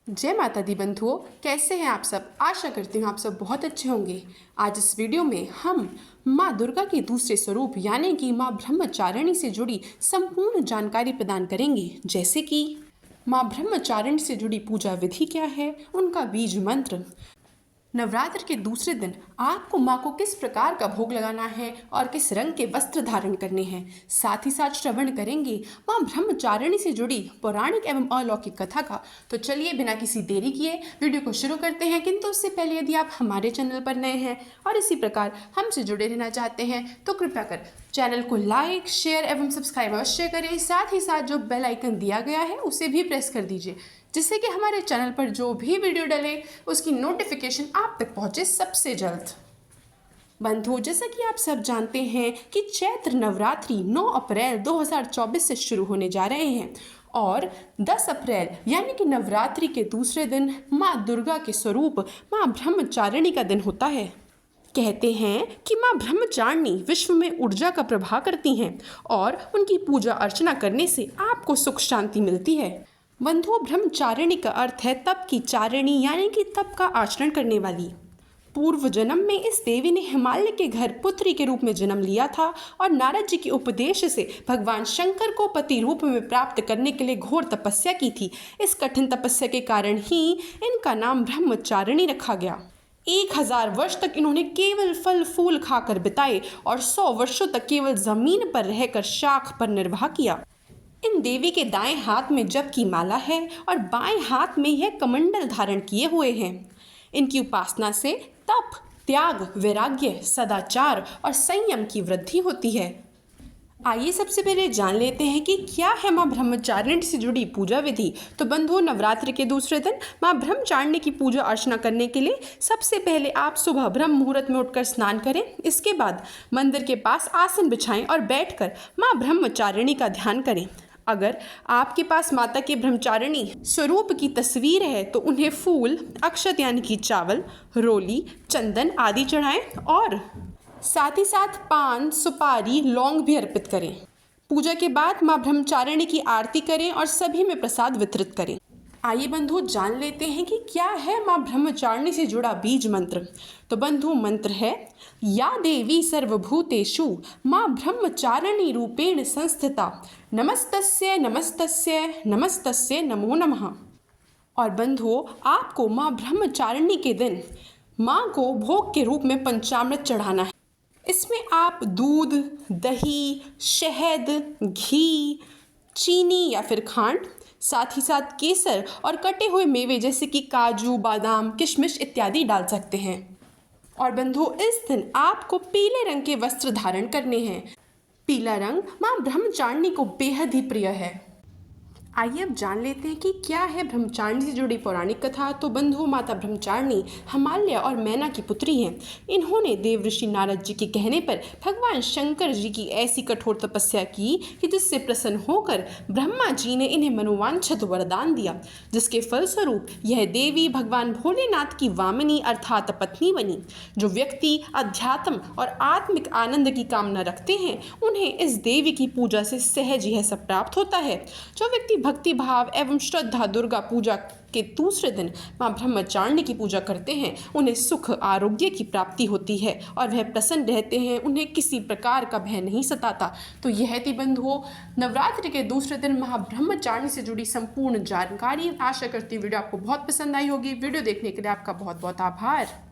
जय माता दी बंधुओं, कैसे हैं आप सब। आशा करती हूँ आप सब बहुत अच्छे होंगे। आज इस वीडियो में हम माँ दुर्गा के दूसरे स्वरूप यानी कि माँ ब्रह्मचारिणी से जुड़ी संपूर्ण जानकारी प्रदान करेंगे, जैसे कि माँ ब्रह्मचारिणी से जुड़ी पूजा विधि क्या है, उनका बीज मंत्र, नवरात्र के दूसरे दिन आपको माँ को किस प्रकार का भोग लगाना है और किस रंग के वस्त्र धारण करने हैं। साथ ही साथ श्रवण करेंगे माँ ब्रह्मचारिणी से जुड़ी पौराणिक एवं अलौकिक कथा का। तो चलिए बिना किसी देरी किए वीडियो को शुरू करते हैं। किंतु उससे पहले यदि आप हमारे चैनल पर नए हैं और इसी प्रकार हमसे जुड़े रहना चाहते हैं तो कृपया कर चैनल को लाइक, शेयर एवं सब्सक्राइब अवश्य करें। साथ ही साथ जो बेल आइकन दिया गया है उसे भी प्रेस कर दीजिए, जिससे कि हमारे चैनल पर जो भी वीडियो डले उसकी नोटिफिकेशन आप तक पहुंचे सबसे जल्द। बंधुओं, जैसा कि आप सब जानते हैं कि चैत्र नवरात्रि 9 अप्रैल 2024 से शुरू होने जा रहे हैं और 10 अप्रैल यानी कि नवरात्रि के दूसरे दिन माँ दुर्गा के स्वरूप माँ ब्रह्मचारिणी का दिन होता है। कहते हैं कि माँ ब्रह्मचारिणी विश्व में ऊर्जा का प्रवाह करती हैं और उनकी पूजा अर्चना करने से आपको सुख शांति मिलती है। बंधुओं, ब्रह्मचारिणी का अर्थ है तप की चारिणी यानी कि तप का आचरण करने वाली। पूर्व जन्म में इस देवी ने हिमालय के घर पुत्री के रूप में जन्म लिया था और नारद जी के उपदेश से भगवान शंकर को पति रूप में प्राप्त करने के लिए घोर तपस्या की थी। इस कठिन तपस्या के कारण ही इनका नाम ब्रह्मचारिणी रखा गया। 1000 वर्ष तक इन्होंने केवल फल फूल खाकर बिताए और 100 वर्षों तक केवल जमीन पर रहकर शाख पर निर्वाह किया। इन देवी के दाएं हाथ में जप की माला है और बाएं हाथ में यह कमंडल धारण किए हुए हैं। इनकी उपासना से तप, त्याग, वैराग्य, सदाचार और संयम की वृद्धि होती है। आइए सबसे पहले जान लेते हैं कि क्या है माँ ब्रह्मचारिणी से जुड़ी पूजा विधि। तो बंधुओं, नवरात्रि के दूसरे दिन माँ ब्रह्मचारिणी की पूजा अर्चना करने के लिए सबसे पहले आप सुबह ब्रह्म मुहूर्त में उठकर स्नान करें। इसके बाद मंदिर के पास आसन बिछाएं और बैठकर माँ ब्रह्मचारिणी का ध्यान करें। अगर आपके पास माता के ब्रह्मचारिणी स्वरूप की तस्वीर है तो उन्हें फूल, अक्षत यानी कि चावल, रोली, चंदन आदि चढ़ाएं और साथ ही साथ पान, सुपारी, लौंग भी अर्पित करें। पूजा के बाद माँ ब्रह्मचारिणी की आरती करें और सभी में प्रसाद वितरित करें। आइए बंधु जान लेते हैं कि क्या है माँ ब्रह्मचारिणी से जुड़ा बीज मंत्र। तो बंधु, मंत्र है या देवी सर्वभूतेषु माँ ब्रह्मचारिणी रूपेण संस्थिता नमस्तस्यै नमस्तस्यै नमस्तस्यै नमो नमः। और बंधुओं, आपको माँ ब्रह्मचारिणी के दिन माँ को भोग के रूप में पंचामृत चढ़ाना है। इसमें आप दूध, दही, शहद, घी, चीनी या फिर खांड, साथ ही साथ केसर और कटे हुए मेवे जैसे कि काजू, बादाम, किशमिश इत्यादि डाल सकते हैं। और बंधु, इस दिन आपको पीले रंग के वस्त्र धारण करने हैं। पीला रंग माँ ब्रह्मचारिणी को बेहद ही प्रिय है। आइए अब जान लेते हैं कि क्या है ब्रह्मचारिणी से जुड़ी पौराणिक कथा। तो बंधु, माता ब्रह्मचारिणी हिमालय और मैना की पुत्री हैं। इन्होंने देव ऋषि नारद जी के कहने पर भगवान शंकर जी की ऐसी कठोर तपस्या की कि जिससे प्रसन्न होकर ब्रह्मा जी ने इन्हें मनोवांछित वरदान दिया, जिसके फलस्वरूप यह देवी भगवान भोलेनाथ की वामिनी अर्थात पत्नी बनी। जो व्यक्ति अध्यात्म और आत्मिक आनंद की कामना रखते हैं उन्हें इस देवी की पूजा से सहज यह सब प्राप्त होता है। जो व्यक्ति भक्ति भाव एवं श्रद्धा दुर्गा पूजा के दूसरे दिन माँ ब्रह्मचारिणी की पूजा करते हैं उन्हें सुख, आरोग्य की प्राप्ति होती है और वह प्रसन्न रहते हैं। उन्हें किसी प्रकार का भय नहीं सताता। तो यह थी बंधुओं नवरात्रि के दूसरे दिन माँ ब्रह्मचारिणी से जुड़ी संपूर्ण जानकारी। आशा करती हूँ वीडियो आपको बहुत पसंद आई होगी। वीडियो देखने के लिए आपका बहुत बहुत आभार।